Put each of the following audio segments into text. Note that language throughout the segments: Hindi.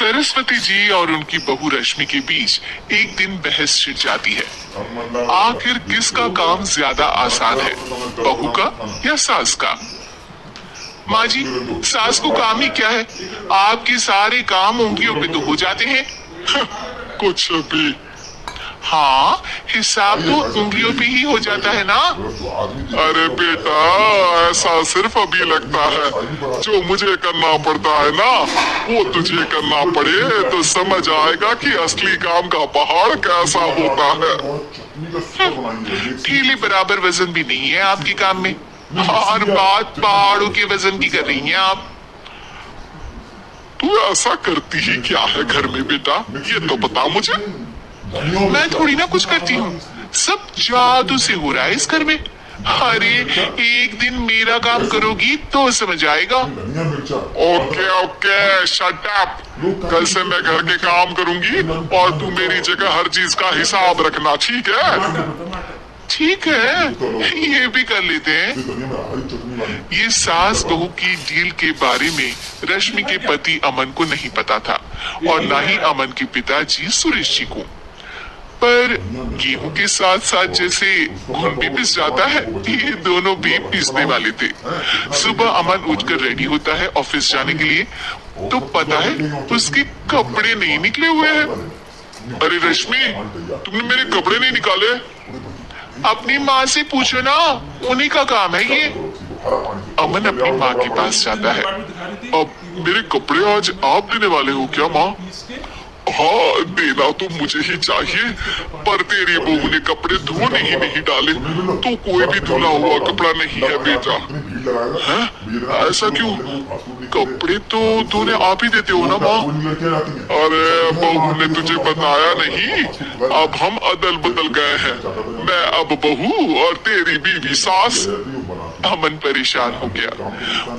सरस्वती जी और उनकी बहू रश्मि के बीच एक दिन बहस छिड़ जाती है। आखिर किसका काम ज्यादा आसान है, बहू का या सास का? माँ जी, सास को काम ही क्या है, आपके सारे काम उंगलियों पे तो हो जाते हैं। कुछ भी। हाँ, हिसाब तो उंगलियों पे ही हो जाता है ना। अरे बेटा, ऐसा सिर्फ अभी लगता है, जो मुझे करना पड़ता है ना वो तुझे करना पड़े तो समझ आएगा कि असली काम का पहाड़ कैसा होता है। ठेले बराबर वजन भी नहीं है आपके काम में, और बात पहाड़ों के वजन की कर रही हैं आप। तू ऐसा करती ही क्या है घर में बेटा, ये तो बता मुझे। मैं थोड़ी ना कुछ करती हूँ, सब जादू से हो रहा है इस घर में। अरे एक दिन मेरा काम करोगी तो समझ आएगा। Okay okay, shut up. कल से मैं घर के काम करूंगी और तू मेरी जगह हर चीज का हिसाब रखना, ठीक है? ठीक है, ये भी कर लेते हैं। ये सास बहू की डील के बारे में रश्मि के पति अमन को नहीं पता था, और न ही अमन के पिताजी सुरेश जी को। पर गेहूं के साथ साथ जैसे घुन भी पिस जाता है, ये दोनों भी पिसने वाले थे। सुबह अमन उठकर रेडी होता है ऑफिस जाने के लिए, तो पता है उसके कपड़े नहीं निकले हुए हैं। अरे रश्मि, तुमने मेरे कपड़े नहीं निकाले? अपनी माँ से पूछो ना, उन्हीं का काम है ये। अमन अपनी माँ के पास जाता है। अब मेरे कपड़े आज आप देने वाले हो क्या माँ? हाँ, देना तो मुझे ही चाहिए, पर तेरी बहू ने कपड़े धोने ही नहीं डाले, तो कोई भी धुला हुआ कपड़ा नहीं है बेटा। हैं? ऐसा क्यों? कपड़े तो धोने आप ही देते हो ना माँ? अरे बहू ने तुझे बताया नहीं, अब हम अदल बदल गए हैं, मैं अब बहू और तेरी बीवी सास। अमन परेशान हो गया।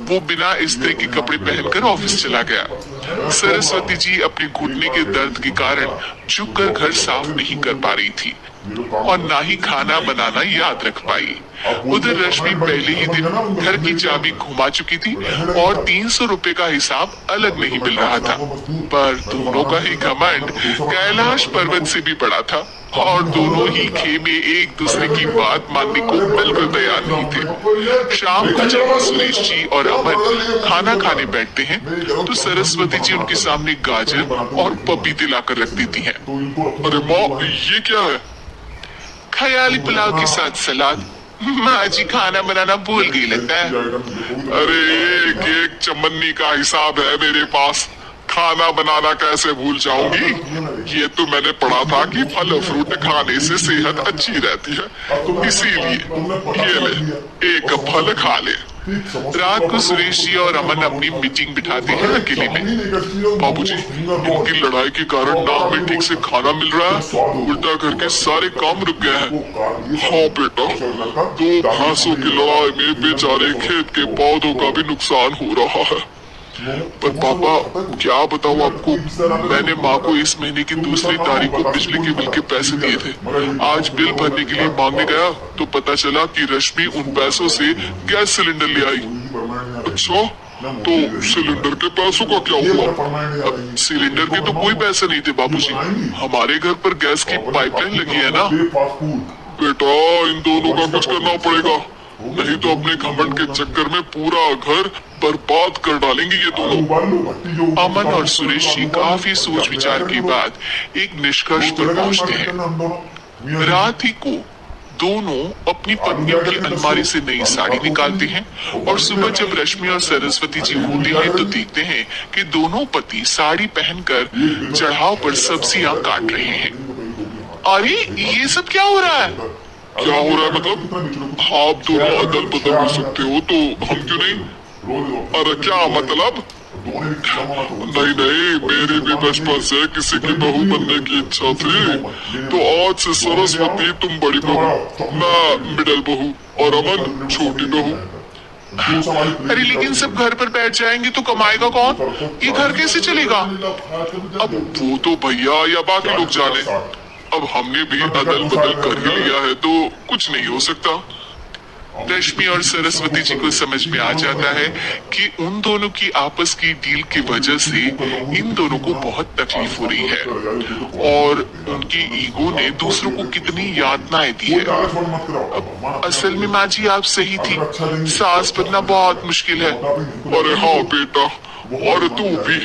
वो बिना इस्त्री के कपड़े पहनकर ऑफिस चला गया। सरस्वती जी अपने घुटने के दर्द के कारण झुककर घर साफ नहीं कर पा रही थी, और ना ही खाना बनाना याद रख पाई। उधर रश्मि पहले ही दिन घर की चाबी घुमा चुकी थी, और 300 रुपए का हिसाब अलग नहीं मिल रहा था। पर दोनों का ही घमंड कैलाश पर्वत से भी बड़ा था, और दोनों ही खेमे एक दूसरे की बात मानने को बिल्कुल तैयार नहीं थे। शाम को जब सुरेश जी और अमन खाना खाने बैठते हैं, तो सरस्वती जी उनके सामने गाजर और पपीते लाकर रख देती हैं। अरे माँ, ये क्या है? ख्याली पुलाव के साथ सलाद। माँ जी खाना बनाना भूल गई लगता है। अरे एक एक चमन्नी का हिसाब है मेरे पास, खाना बनाना कैसे भूल जाऊंगी? ये तो मैंने पढ़ा था कि फल फ्रूट खाने से सेहत अच्छी रहती है, इसीलिए ये ले, एक फल खा ले। रात को सुरेश जी और अमन अपनी मीटिंग बिठाते हैं अकेले में। बाबूजी, इनकी लड़ाई के कारण ना हमें ठीक से खाना मिल रहा है, उल्टा घर के सारे काम रुक गए हैं। हाँ बेटा, 2 भैंसों की लड़ाई में बेचारे खेत के पौधों का भी नुकसान हो रहा है। पर पापा, क्या बताऊं आपको, मैंने माँ को इस महीने की 2 तारीख को बिजली के बिल के पैसे दिए थे। आज बिल भरने के लिए मांगने गया तो पता चला कि रश्मि उन पैसों से गैस सिलेंडर ले आई। अच्छा, तो सिलेंडर के पैसों का क्या हुआ? अब सिलेंडर के तो कोई पैसे नहीं थे बाबूजी, हमारे घर पर गैस की पाइपलाइन लगी है ना। बेटा, इन दोनों का कुछ करना पड़ेगा, नहीं तो अपने घमंड के चक्कर में पूरा घर बर्बाद कर डालेंगे ये दोनों। अमन और सुरेश जी काफी सोच विचार के बाद एक निष्कर्ष पर पहुंचते हैं। रात ही को दोनों अपनी पत्नियों की अलमारी से नई साड़ी निकालते हैं, और सुबह जब रश्मि और सरस्वती जी होते हैं तो देखते हैं कि दोनों पति साड़ी पहनकर चढ़ाव पर सब्जियां काट रहे हैं। अरे ये सब क्या हो रहा है? क्या हो रहा है मतलब? आप दोनों अदल बदल हो सकते हो तो हम क्यों नहीं? अरे क्या मतलब? नहीं नहीं, मेरी भी बचपन से किसी की बहू बनने की इच्छा थी, तो आज से सरस्वती तुम बड़ी बहू, मैं मिडिल बहू, और अमन छोटी बहू। अरे लेकिन सब घर पर बैठ जाएंगे तो कमाएगा कौन? ये घर कैसे चलेगा? अब वो तो भैया या बाकी लोग जाने, अब हमने भी अदल बदल कर ही लिया है तो कुछ नहीं हो सकता। रश्मि और सरस्वती जी को समझ में आ जाता है कि उन दोनों की आपस की डील की वजह से इन दोनों को बहुत तकलीफ हो रही है और उनकी ईगो ने दूसरों को कितनी यातनाएं दी है। असल में माँ जी आप सही थी, सास बनना बहुत मुश्किल है। अरे हाँ बेटा, और तू भी,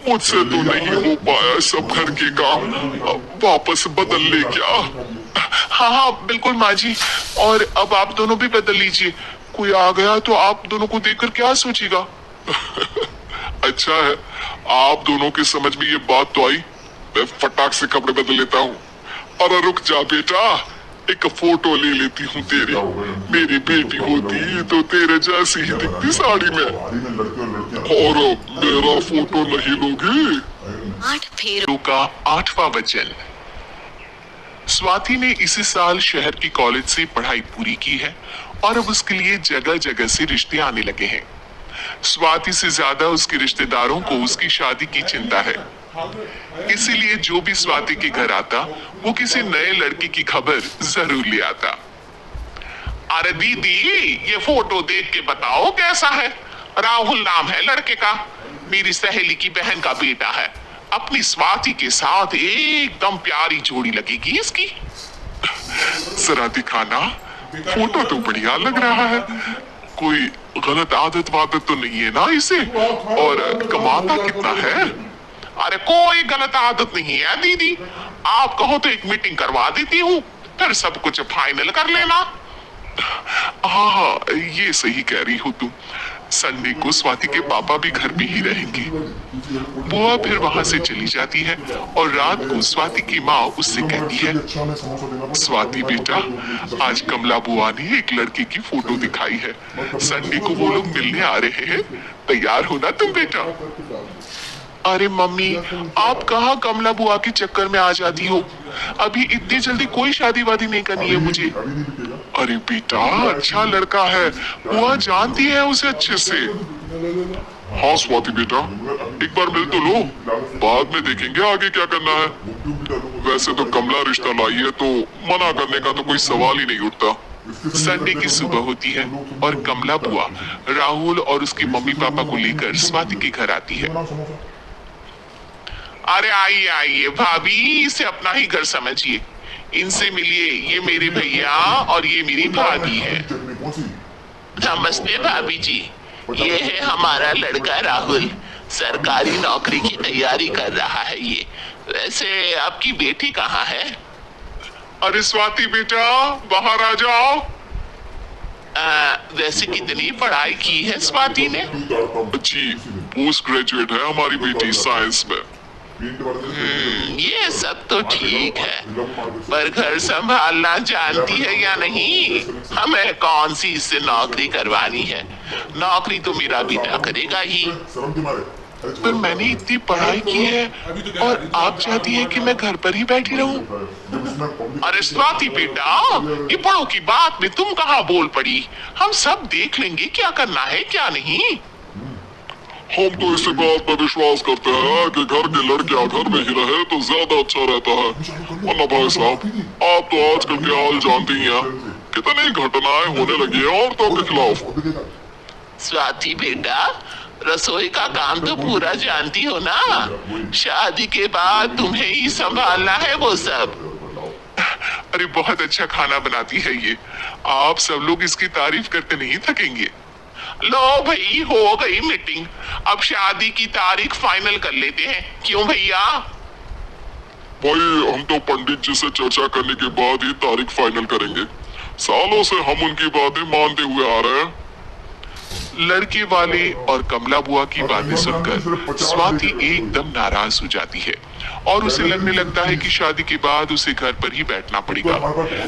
मुझसे तो नहीं हो पाया सब घर के काम, वापस बदल ले क्या? हाँ हाँ बिल्कुल माँ जी, और अब आप दोनों भी बदल लीजिए। कोई आ गया तो आप दोनों को देखकर क्या सोचेगा? अच्छा है, आप दोनों के समझ में ये बात तो आई। मैं फटाक से कपड़े बदल लेता हूँ। अरे रुक जा बेटा, एक फोटो ले लेती हूँ तेरी। मेरी बेटी होती तो तेरे जैसी ही दिखती साड़ी में। और मेरा फोटो नहीं लोगी? 8 फेरों का 8वां वचन। स्वाति ने इसी साल शहर की कॉलेज से पढ़ाई पूरी की है और अब उसके लिए जगह जगह से रिश्ते आने लगे हैं। स्वाति से ज्यादा उसके रिश्तेदारों को उसकी शादी की चिंता है, इसीलिए जो भी स्वाति के घर आता वो किसी नए लड़की की खबर जरूर ले आता। अरे दीदी, ये फोटो देख के बताओ कैसा है? राहुल नाम है लड़के का, मेरी सहेली की बहन का बेटा है। अपनी स्वाति के साथ एकदम प्यारी जोड़ी लगेगी इसकी। जरा दिखाना, फोटो तो बढ़िया लग रहा है। कोई गलत आदत वादत तो नहीं है ना इसे? और कमाता कितना है? अरे कोई गलत आदत नहीं है दीदी, आप कहो तो एक मीटिंग करवा देती हूँ, फिर सब कुछ फाइनल कर लेना। हाँ हाँ ये सही कह रही हो तुम। संडे को स्वाति के पापा भी घर में ही रहेंगे। बुआ फिर वहां से चली जाती है और रात को स्वाति की माँ उससे कहती है, स्वाति बेटा, आज कमला बुआ ने एक लड़के की फोटो दिखाई है, संडे को वो लोग मिलने आ रहे हैं, तैयार होना तुम बेटा। अरे मम्मी, आप कहाँ कमला बुआ के चक्कर में आ जाती हो? अभी इतनी जल्दी कोई शादी वादी नहीं करनी है मुझे। अरे बेटा, अच्छा लड़का है, बुआ जानती है उसे अच्छे से। हाँ स्वाति बेटा, एक बार मिल तो लो, बाद में देखेंगे आगे क्या करना है। वैसे तो कमला रिश्ता लाई है तो मना करने का तो कोई सवाल ही नहीं उठता। संडे की सुबह होती है और कमला बुआ राहुल और उसके मम्मी पापा को लेकर स्वाति के घर आती है। अरे आइए आइए भाभी, इसे अपना ही घर समझिए, इनसे मिलिए, ये मेरे भैया और ये मेरी भाभी है। नमस्ते भाभी जी, ये है हमारा लड़का राहुल, सरकारी नौकरी की तैयारी कर रहा है ये। वैसे आपकी बेटी कहाँ है? अरे स्वाति बेटा, बाहर आ जाओ। वैसे कितनी पढ़ाई की है स्वाति ने? जी, पोस्ट ग्रेजुएट है हमारी बेटी साइंस में। ये सब तो ठीक है, पर घर संभालना जानती है या नहीं? हमें कौन सी इससे नौकरी करवानी है? नौकरी तो मेरा बेटा करेगा ही। पर मैंने इतनी पढ़ाई की है और आप चाहती हैं कि मैं घर पर ही बैठी रहूं? अरे स्वाति बेटा, ये बड़ों की बात में तुम कहाँ बोल पड़ी? हम सब देख लेंगे क्या करना है क्या नहीं। हम तो इसी बात पर विश्वास करते हैं कि घर के लड़कियां घर में ही रहे तो ज्यादा अच्छा रहता है। वरना भाई साहब, आप तो आजकल के हाल जानती हैं, कितनी घटनाएं होने लगी हैं औरतों के खिलाफ। स्वाति बेटा, रसोई का काम तो पूरा जानती हो ना? शादी के बाद तुम्हें ही संभालना है वो सब। अरे बहुत अच्छा खाना बनाती है ये, आप सब लोग इसकी तारीफ करते नहीं थकेंगे। लो भाई, हो गई मीटिंग, अब शादी की तारीख फाइनल कर लेते हैं, क्यों भैया? भाई हम तो पंडित जी से चर्चा करने के बाद ही तारीख फाइनल करेंगे, सालों से हम उनकी बातें मानते हुए आ रहे हैं। लड़के वाले और कमला बुआ की बातें सुनकर स्वाति एकदम नाराज हो जाती है और उसे लगने लगता है कि शादी के बाद उसे घर पर ही बैठना पड़ेगा।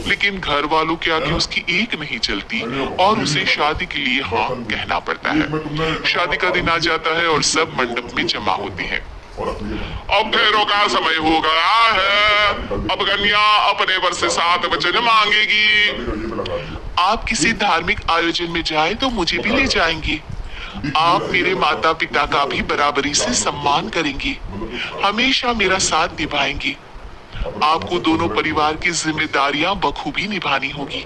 लेकिन घर वालों के आगे उसकी एक नहीं चलती और उसे शादी के लिए हाँ कहना पड़ता है। शादी का दिन आ जाता है और सब मंडप में जमा होते हैं। अब फेरों का समय हो गया है, अब कन्या अपने वर से 7 वचन मांगेगी। आप किसी धार्मिक आयोजन में जाएं तो मुझे भी ले जाएंगे। आप मेरे माता पिता का भी बराबरी से सम्मान करेंगे, हमेशा मेरा साथ निभाएंगे। आपको दोनों परिवार की जिम्मेदारियां बखूबी निभानी होगी।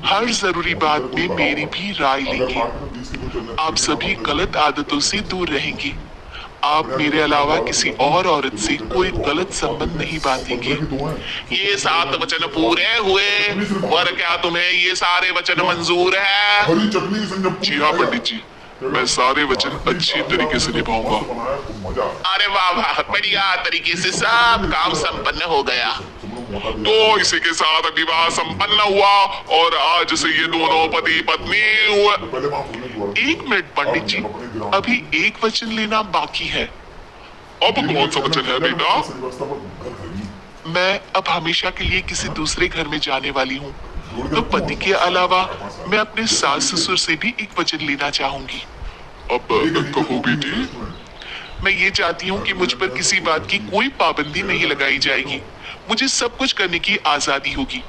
हर जरूरी बात में मेरी भी राय लेंगे। आप सभी गलत आदतों से दूर रहेंगे। आप मेरे अलावा किसी और औरत से कोई गलत संबंध नहीं बांधेंगे। ये 7 वचन पूरे हुए और क्या तुम्हें ये सारे वचन मंजूर है? जी हाँ पंडित जी, मैं सारे वचन अच्छी तरीके से निभाऊंगा। अरे वाह वाह, बढ़िया तरीके से सब काम संपन्न हो गया। तो इसी के साथ विवाह संपन्न हुआ और आज से ये दोनों पति पत्नी हुए। एक मिनट पंडित जी, अभी एक वचन लेना बाकी है। अब कौन सा वचन है बेटा? मैं अब हमेशा के लिए किसी दूसरे घर में जाने वाली हूँ, तो पति के अलावा मैं अपने सास ससुर से भी एक वचन लेना चाहूंगी। अब कहो बेटी। मैं ये चाहती हूँ कि मुझ पर किसी बात की कोई पाबंदी नहीं लगाई जाएगी। मुझे सब कुछ करने की आजादी होगी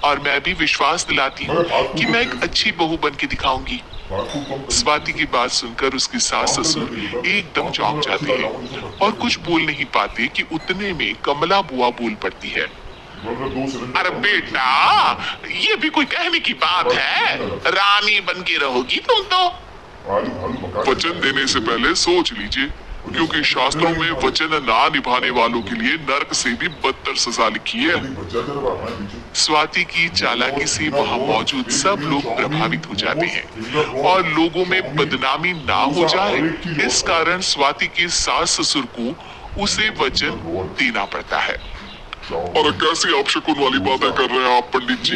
और मैं भी विश्वास दिलाती हूँ कि मैं एक अच्छी बहू बन के दिखाऊंगी। स्वाति की बात सुनकर उसकी सास ससुर एकदम चौंक जाते हैं और कुछ बोल नहीं पाते कि उतने में कमला बुआ बोल पड़ती है। अरे बेटा, ये भी कोई कहने की बात है? रानी बन के रहोगी तुम तो। वचन देने से पहले सोच लीजिए, क्योंकि शास्त्रों में वचन ना निभाने वालों के लिए नरक से भी बदतर सजा लिखी है। स्वाति की चालाकी से वहाँ मौजूद सब लोग प्रभावित हो जाते हैं और लोगों में बदनामी ना हो जाए, इस कारण स्वाति के सास ससुर को उसे वचन देना पड़ता है। और कैसी अपशकुन वाली बातें कर रहे हैं आप पंडित जी?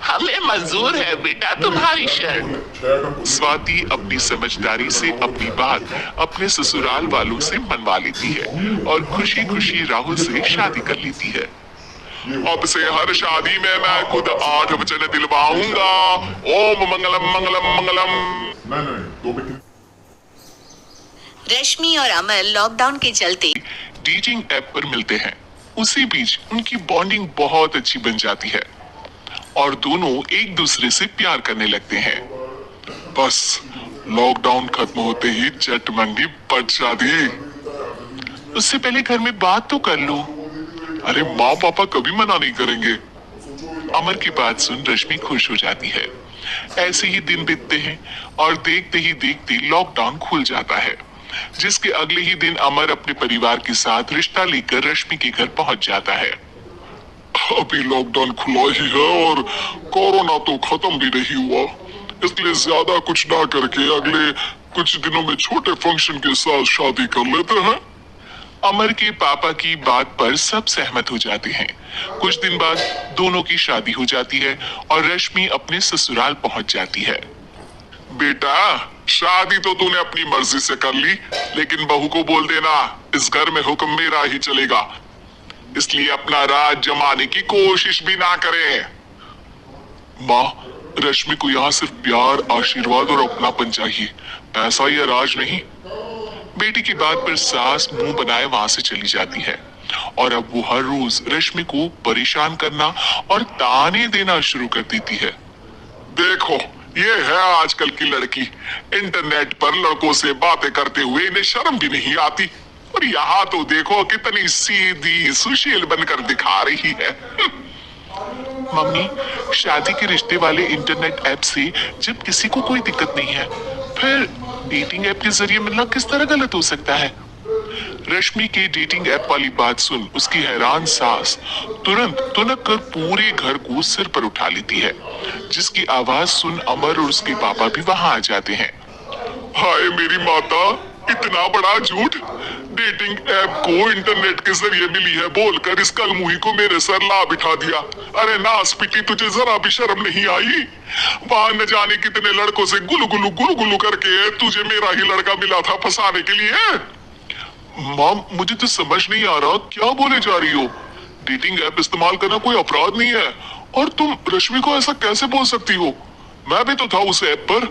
हमें मंजूर है बेटा तुम्हारी शर्त। स्वाति अपनी समझदारी से अपनी बात अपने ससुराल वालों से मनवा लेती है और खुशी खुशी राहुल से शादी कर लेती है। अब से हर शादी में मैं खुद 8 वचन दिलवाऊंगा। ओम मंगलम मंगलम मंगलम। रश्मि और अमर लॉकडाउन के चलते डेटिंग ऐप पर मिलते हैं। उसी बीच उनकी बॉन्डिंग बहुत अच्छी बन जाती है और दोनों एक दूसरे से प्यार करने लगते हैं। बस लॉकडाउन खत्म होते ही चट मंगी पट शादी। उससे पहले घर में बात तो कर लो। अरे माँ पापा कभी मना नहीं करेंगे। अमर की बात सुन रश्मि खुश हो जाती है। ऐसे ही दिन बीतते हैं और देखते ही देखते लॉकडाउन खुल जाता है, जिसके अगले ही दिन अमर अपने परिवार के साथ रिश्ता लेकर रश्मि के घर पहुंच जाता है। अभी लॉकडाउन खुला ही है और कोरोना तो खत्म भी नहीं हुआ, इसलिए ज्यादा कुछ ना करके अगले कुछ दिनों में छोटे फंक्शन के साथ शादी कर लेते हैं। अमर के पापा की बात पर सब सहमत हो जाते हैं। कुछ दिन बाद दोनों की शादी हो जाती है और रश्मि अपने ससुराल पहुंच जाती है। बेटा, शादी तो तूने अपनी मर्जी से कर ली, लेकिन बहू को बोल देना इस घर में हुक्म मेरा ही चलेगा, इसलिए अपना राज जमाने की कोशिश भी ना करे। माँ, रश्मि को यहाँ सिर्फ प्यार, आशीर्वाद और अपनापन चाहिए, पैसा या राज नहीं। बेटी की बात पर सास मुंह बनाए वहां से चली जाती है और अब वो हर रोज रश्मि को परेशान करना और ताने देना शुरू कर देती है। देखो, ये है आजकल की लड़की, इंटरनेट पर लड़कों से बातें करते हुए इन्हें शर्म भी नहीं आती, और यहाँ तो देखो कितनी सीधी सुशील बनकर दिखा रही है। मम्मी, शादी के रिश्ते वाले इंटरनेट ऐप से जब किसी को कोई दिक्कत नहीं है, फिर डेटिंग ऐप के जरिए मिलना किस तरह गलत हो सकता है? रश्मि के डेटिंग ऐप वाली बात सुन उसकी हैरान सास तुरंत तुनक कर पूरे घर को सिर पर उठा लेती है, जिसकी आवाज सुन अमर और उसके पापा भी वहां आ जाते हैं। हाय मेरी माता, इतना बड़ा झूठ! डेटिंग ऐप को इंटरनेट के जरिए मिली है बोलकर इस कलमुही को मेरे सर ला बिठा दिया। अरे नासपिटी, तुझे जरा भी शर्म नहीं आई? वहां न जाने कितने लड़कों से गुलगुलू गुलगुलू करके तुझे मेरा ही लड़का मिला था फंसाने के लिए। माम, मुझे तो समझ नहीं आ रहा क्या बोले जा रही हो। डेटिंग ऐप इस्तेमाल करना कोई अपराध नहीं है, और तुम रश्मि को ऐसा कैसे बोल सकती हो? मैं भी तो था उस ऐप पर।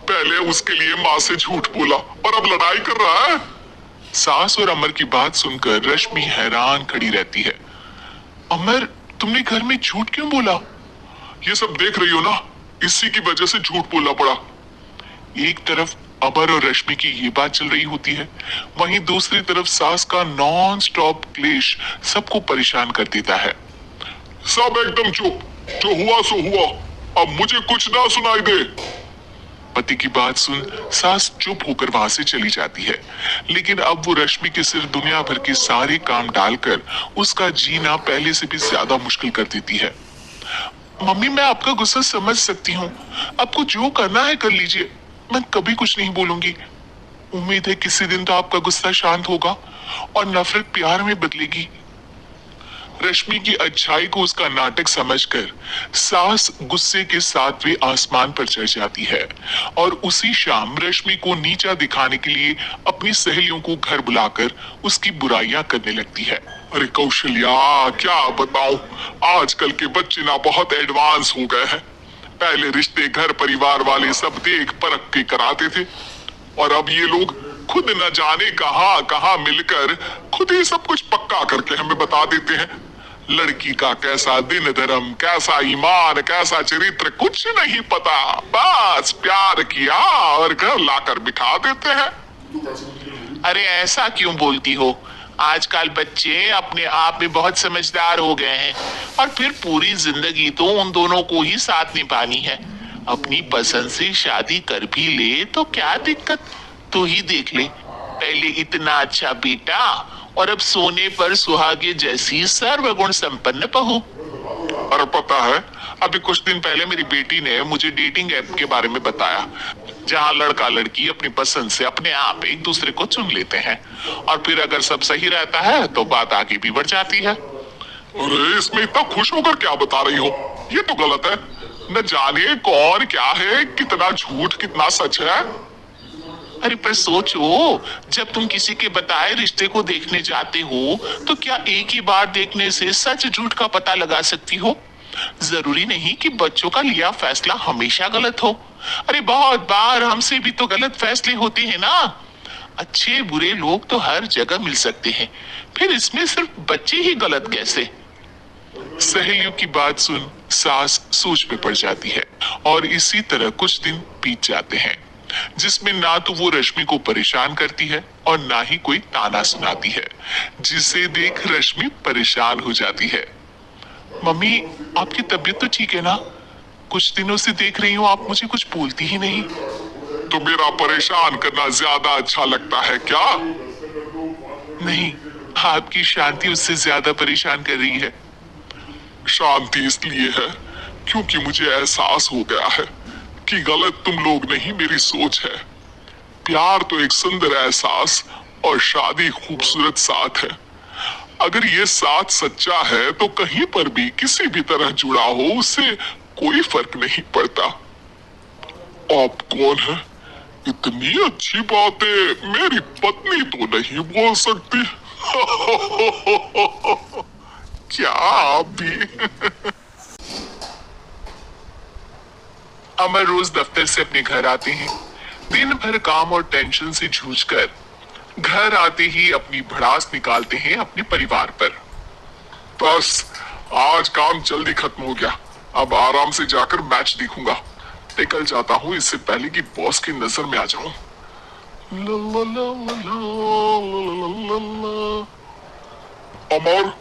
पहले उसके लिए माँ से झूठ बोला और अब लड़ाई कर रहा है। सास और अमर की बात सुनकर रश्मि हैरान खड़ी रहती है। अमर, तुमने घर में झूठ क्यों बोला? ये सब देख रही हो ना, इसी की वजह से झूठ बोलना पड़ा। एक तरफ अमर और रश्मि की ये बात चल रही होती है, वहीं दूसरी तरफ सास का नॉन स्टॉप क्लेश सबको परेशान कर देता है। सब एकदम चुप, जो हुआ सो हुआ, अब मुझे कुछ ना सुनाई दे। पति की बात सुन सास चुप होकर वहां से चली जाती है, लेकिन अब वो रश्मि के सिर दुनिया भर के सारे काम डालकर उसका जीना पहले से भी ज्यादा मुश्किल कर देती है। मम्मी, मैं आपका गुस्सा समझ सकती हूँ, आपको जो करना है कर लीजिए, मैं कभी कुछ नहीं बोलूंगी। उम्मीद है किसी दिन तो आपका गुस्सा शांत होगा और नफरत प्यार में बदलेगी। रश्मि की अच्छाई को उसका नाटक समझकर सास गुस्से के 7वें आसमान पर चढ़ जाती है और उसी शाम रश्मि को नीचा दिखाने के लिए अपनी सहेलियों को घर बुलाकर उसकी बुराइयां करने लगती है। अरे कौशल्या, क्या बताऊं, आजकल के बच्चे ना बहुत एडवांस हो गए हैं। पहले रिश्ते घर परिवार वाले सब देख परख के कराते थे, और अब ये लोग खुद न जाने कहां कहां मिलकर खुद ही सब कुछ पक्का करके हमें बता देते हैं। लड़की का कैसा दिन धर्म, कैसा ईमान, कैसा चरित्र कुछ नहीं पता, बस प्यार किया और घर लाकर बिठा देते हैं। अरे ऐसा क्यों बोलती हो? आजकल बच्चे अपने आप में बहुत समझदार हो गए हैं, और फिर पूरी जिंदगी तो उन दोनों को ही साथ निभानी है। अपनी पसंद से शादी कर भी ले तो क्या दिक्कत, तू ही देख ले, पहले इतना अच्छा बेटा और अब सोने पर सुहागे जैसी सर्वगुण संपन्न बहू। अरे पता है, अभी कुछ दिन पहले मेरी बेटी ने मुझे डेटिंग ऐप के बारे में बताया, जहां लड़का लड़की अपनी पसंद से अपने आप एक दूसरे को चुन लेते हैं, और फिर अगर सब सही रहता है तो बात आगे भी बढ़ जाती है। अरे इसमें इतना खुश होकर क्या बता रही हो, ये तो गलत है। न जाने कौन क्या है, कितना झूठ कितना सच है। अरे पर सोचो, जब तुम किसी के बताए रिश्ते को देखने जाते हो तो क्या एक ही बार देखने से सच झूठ का पता लगा सकती हो? जरूरी नहीं कि बच्चों का लिया फैसला हमेशा गलत हो। अरे बहुत बार हमसे भी तो गलत फैसले होते हैं ना। अच्छे बुरे लोग तो हर जगह मिल सकते हैं, फिर इसमें सिर्फ बच्चे ही गलत कैसे? सहेलियों की बात सुन सास सोच में पड़ जाती है, और इसी तरह कुछ दिन बीत जाते हैं जिसमें ना तो वो रश्मि को परेशान करती है और ना ही कोई ताना सुनाती है, जिसे देख रश्मि परेशान हो जाती है। मम्मी, आपकी तबीयत तो ठीक है ना? कुछ दिनों से देख रही हूँ आप मुझे कुछ बोलती ही नहीं। तो मेरा परेशान करना ज्यादा अच्छा लगता है क्या? नहीं, आपकी शांति उससे ज्यादा परेशान कर रही है। शांति इसलिए है क्योंकि मुझे एहसास हो गया है कि गलत तुम लोग नहीं, मेरी सोच है। प्यार तो एक सुंदर एहसास और शादी खूबसूरत साथ है। अगर ये साथ सच्चा है तो कहीं पर भी किसी भी तरह जुड़ा हो उससे कोई फर्क नहीं पड़ता। आप कौन है? इतनी अच्छी बातें मेरी पत्नी तो नहीं बोल सकती। क्या आप भी? अमर रोज दफ्तर से अपने घर आते हैं। दिन भर काम और टेंशन से जूझकर घर आते ही अपनी भड़ास निकालते हैं अपने परिवार पर। बस आज काम जल्दी खत्म हो गया, अब आराम से जाकर मैच देखूंगा। निकल जाता हूँ इससे पहले कि बॉस की नजर में आ जाऊं। अमर,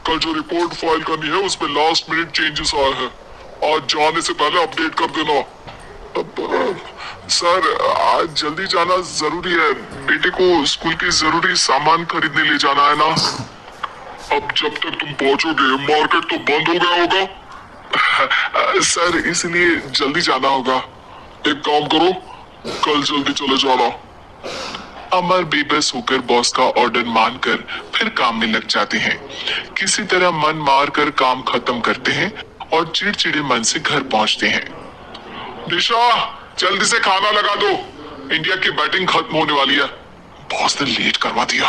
कल जो रिपोर्ट फाइल करनी है उसमें लास्ट मिनट चेंजेस आए हैं, आज जाने से पहले अपडेट कर देना। सर, आज जल्दी जाना जरूरी है, बेटे को स्कूल के जरूरी सामान खरीदने ले जाना है ना। अब जब तक तुम पहुंचोगे मार्केट तो बंद हो गया होगा। सर, इसलिए जल्दी जाना होगा। एक काम करो, कल जल्दी चले जाना। अमर बेबस होकर बॉस का ऑर्डर मानकर फिर काम में लग जाते हैं। किसी तरह मन मारकर काम खत्म करते हैं और चिड़चिड़े मन से घर पहुंचते हैं। निशा, जल्दी से खाना लगा दो, इंडिया की बैटिंग खत्म होने वाली है। बॉस ने लेट करवा दिया।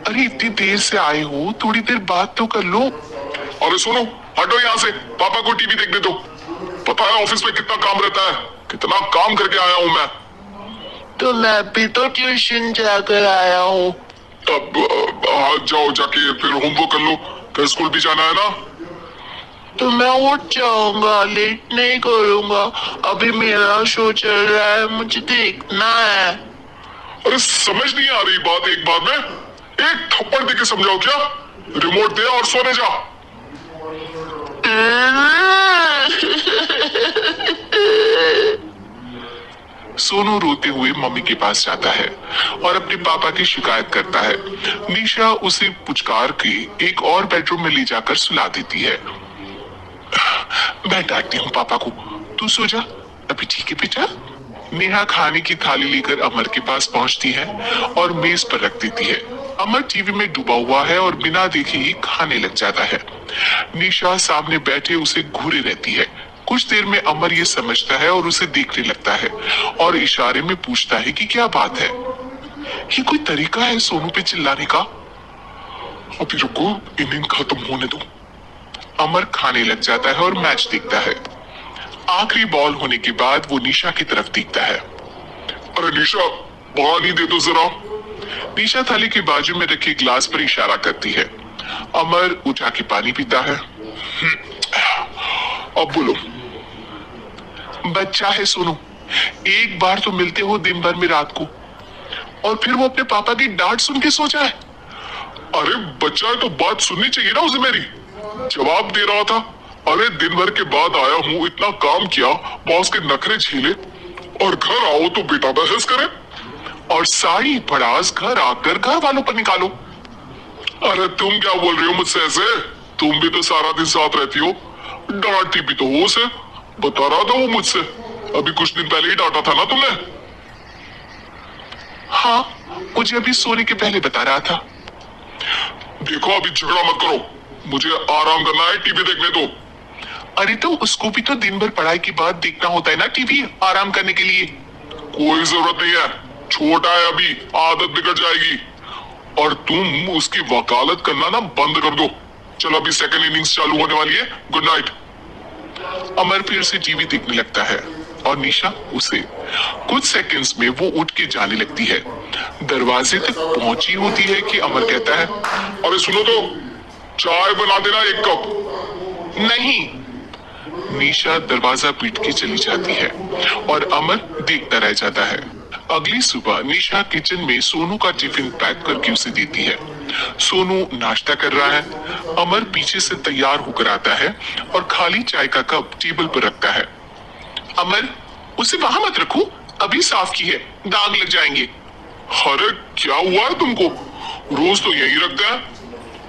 अरे इतनी देर से आए हो, थोड़ी देर बात तो कर लो। अरे सुनो, हटो यहाँ से, पापा को टीवी देखने दो। पता है ऑफिस में कितना काम रहता है, कितना काम करके आया हूँ मैं। तो मैं भी तो ट्यूशन जाकर आया हूँ। तब जाओ, जाके फिर होमवर्क कर लो, फिर स्कूल भी जाना है ना। तो मैं उठ जाऊंगा, लेट नहीं करूंगा, अभी मेरा शो चल रहा है, मुझे देखना है। अरे समझ नहीं आ रही बात एक बार में, एक थप्पड़ देके समझाओ क्या? रिमोट दे और सोने जा। सोनू रोते हुए मम्मी के पास जाता है और अपने पापा की शिकायत करता है। निशा उसे पुचकार के एक और बेडरूम में ले जाकर सुला देती है। मैं डांटती हूँ पापा को, तू सो जा, अभी ठीक है बेटा। नेहा खाने की थाली लेकर अमर के पास पहुंचती है और मेज पर रख देती है। अमर टीवी में डूबा हुआ है और बिना देखे ही खाने लग जाता है। निशा सामने बैठे उसे घूरे रहती है। कुछ देर में अमर ये समझता है और उसे देखने लगता है और इशारे में पूछता है कि क्या बात है। ये कोई तरीका है सोनू पे चिल्लाने का? अभी रुको, इनिंग खत्म होने दो। अमर खाने लग जाता है और मैच देखता है। आखिरी बॉल होने के बाद वो निशा की तरफ देखता है। अरे निशा, पानी दे दो जरा। निशा थाली के बाजू में रखे ग्लास पर इशारा करती है। अमर उठा के पानी पीता है। अब बोलो। बच्चा है सोनू, एक बार तो मिलते हो दिन भर में रात को, और फिर वो अपने पापा की डांट सुन के सो जाए। अरे बच्चा है तो बात सुननी चाहिए ना उसे मेरी। जवाब दे रहा था। अरे दिन भर के बाद आया हूँ, इतना काम किया, बॉस के नखरे झेले, और घर आओ तो बेटा बहस करे और सारी भड़ास घर आकर घर वालों पर निकालो। अरे तुम क्या बोल रही हो मुझसे ऐसे? तुम भी तो सारा दिन साथ रहती हो, डांटती भी तो हो उसे। बता रहा था वो मुझसे, अभी कुछ दिन पहले ही डांटा था ना तुमने। हाँ, मुझे अभी सोने के पहले बता रहा था। देखो अभी झगड़ा मत करो, मुझे आराम करना है, टीवी देखने दो। अरे तो उसको भी तो दिन भर पढ़ाई के बाद देखना होता है ना टीवी, आराम करने के लिए। कोई जरूरत नहीं है, छोटा है अभी, आदत बिगड़ जाएगी। और तुम उसकी वकालत करना ना बंद कर दो। चलो अभी सेकंड इनिंग्स चालू होने वाली है, गुड नाइट। अमर फिर से टीवी देखने लगता है और निशा उसे। कुछ सेकंड्स में वो उठ के जाने लगती है। दरवाजे तक पहुंची होती है कि अमर कहता है, अरे सुनो तो, चाय बना देना 1 कप। नहीं। निशा दरवाजा पीट के चली जाती है और अमर देखता रह जाता है। अगली सुबह निशा किचन में सोनू का टिफिन पैक करके उसे देती है। सोनू नाश्ता कर रहा है। अमर पीछे से तैयार होकर आता है और खाली चाय का कप टेबल पर रखता है। अमर, उसे वहां मत रखो, अभी साफ की है, दाग लग जाएंगे। अरे क्या हुआ है तुमको? रोज तो यही रखता है।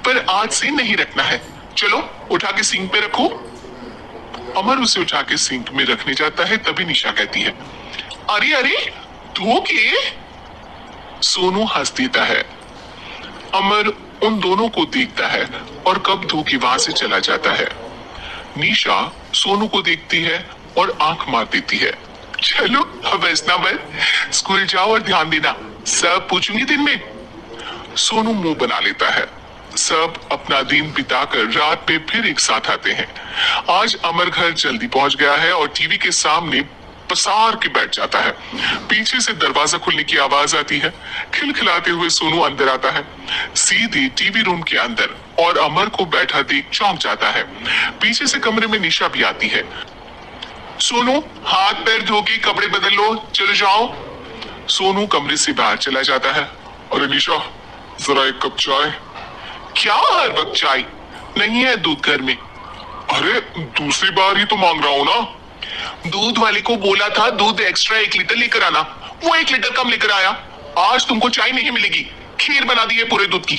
पर आज से नहीं रखना है, चलो उठा के सिंक पे रखो। अमर उसे उठा के सिंक में रखने जाता है, तभी निशा कहती है, अरे अरे धो के। सोनू हंस देता है। अमर उन दोनों को देखता है और कब धो के वहां से चला जाता है। निशा सोनू को देखती है और आंख मार देती है। चलो अब ऐसा मत, स्कूल जाओ और ध्यान देना, सब पूछूंगी दिन में। सोनू मुंह बना लेता है। सब अपना दिन बिताकर रात में फिर एक साथ आते हैं। आज अमर घर जल्दी पहुंच गया है और टीवी के सामने पसार के बैठ जाता है। पीछे से दरवाजा खुलने की आवाज आती है। खिलखिलाते हुए सोनू अंदर आता है, सीधे टीवी रूम के अंदर, और अमर को बैठा देख चौंक जाता है। पीछे से कमरे में निशा भी आती है। सोनू, हाथ पैर धो के कपड़े बदल लो, चले जाओ। सोनू कमरे से बाहर चला जाता है। अरे निशा, जरा 1 कप चाय। क्या हर वक्त चाय? नहीं है दूध घर में। अरे दूसरी बार ही तो मांग रहा हूँ ना। दूध वाले को बोला था दूध एक्स्ट्रा 1 लीटर लेकर आना, वो 1 लीटर कम लेकर आया। आज तुमको चाय नहीं मिलेगी, खीर बना दी है पूरे दूध की।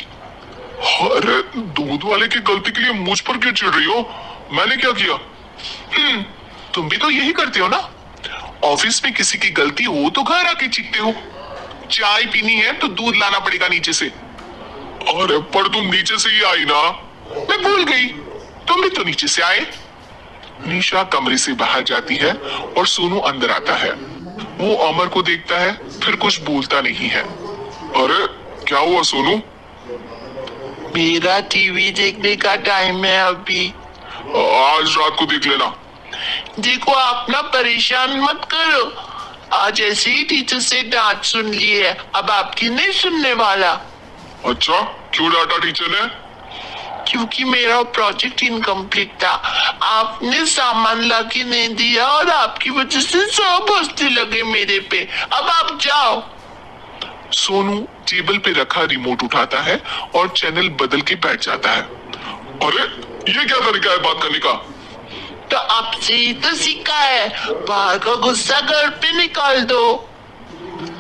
अरे दूध वाले की गलती के लिए मुझ पर क्यों चिढ़ रही हो? मैंने क्या किया? तुम भी तो यही करते हो ना, ऑफिस में किसी की गलती हो तो घर आके चीखते हो। चाय पीनी है तो दूध लाना पड़ेगा नीचे से। अरे पर तुम नीचे से ही आई ना। मैं भूल गई, तुम भी तो नीचे से आए। निशा कमरे से बाहर जाती है और सोनू अंदर आता है। वो अमर को देखता है, फिर कुछ बोलता नहीं है। अरे क्या हुआ सोनू? मेरा टीवी देखने का टाइम है अभी। आज रात को देख लेना। देखो आप ना परेशान मत करो, आज ऐसे ही टीचर से डांट सुन ली है, अब आपकी नहीं सुनने वाला। अच्छा, क्यों डांटा टीचर ने? क्योंकि मेरा प्रोजेक्ट इनकम्प्लीट था, आपने सामान लाके नहीं दिया और आपकी वजह से सब हंसने लगे मेरे पे। अब आप जाओ। सोनू टेबल पे रखा रिमोट उठाता है और चैनल बदल के बैठ जाता है। अरे ये क्या तरीका है बात करने का? तो आपसे ही तो सीखा है, बाहर का गुस्सा घर पे निकाल दो।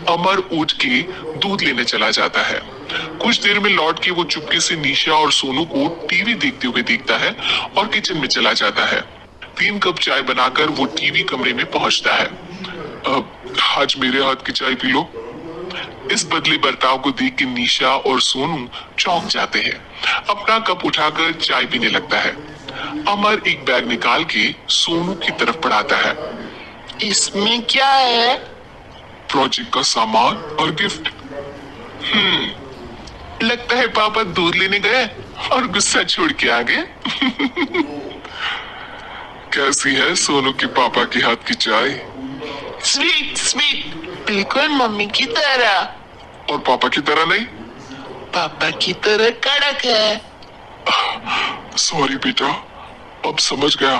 अमर उठ के दूध लेने चला जाता है। कुछ देर में लौट के वो चुपके से निशा और सोनू को टीवी देखते हुए देखता है और किचन में चला जाता है। 3 कप चाय बनाकर वो टीवी कमरे में पहुंचता है। आज मेरे हाथ की चाय पी लो। इस बदले बर्ताव को देख के निशा और सोनू चौंक जाते हैं। अपना कप उठाकर चाय पीने लगता है। अमर एक बैग निकाल के सोनू की तरफ बढ़ाता है। इसमें क्या है? प्रोजेक्ट का सामान और गिफ्ट। लगता है पापा दूध लेने गए और गुस्सा छोड़ के आ गए। कैसी है सोनू के पापा के हाथ की चाय? स्वीट स्वीट, बिल्कुल मम्मी की तरह। और पापा की तरह नहीं? पापा की तरह कड़क है। सॉरी बेटा, अब समझ गया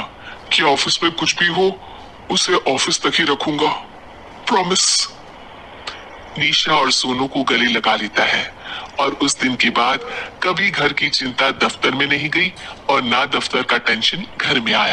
कि ऑफिस में कुछ भी हो उसे ऑफिस तक ही रखूंगा, प्रॉमिस। निशा और सोनू को गले लगा लेता है और उस दिन के बाद कभी घर की चिंता दफ्तर में नहीं गई और ना दफ्तर का टेंशन घर में आया।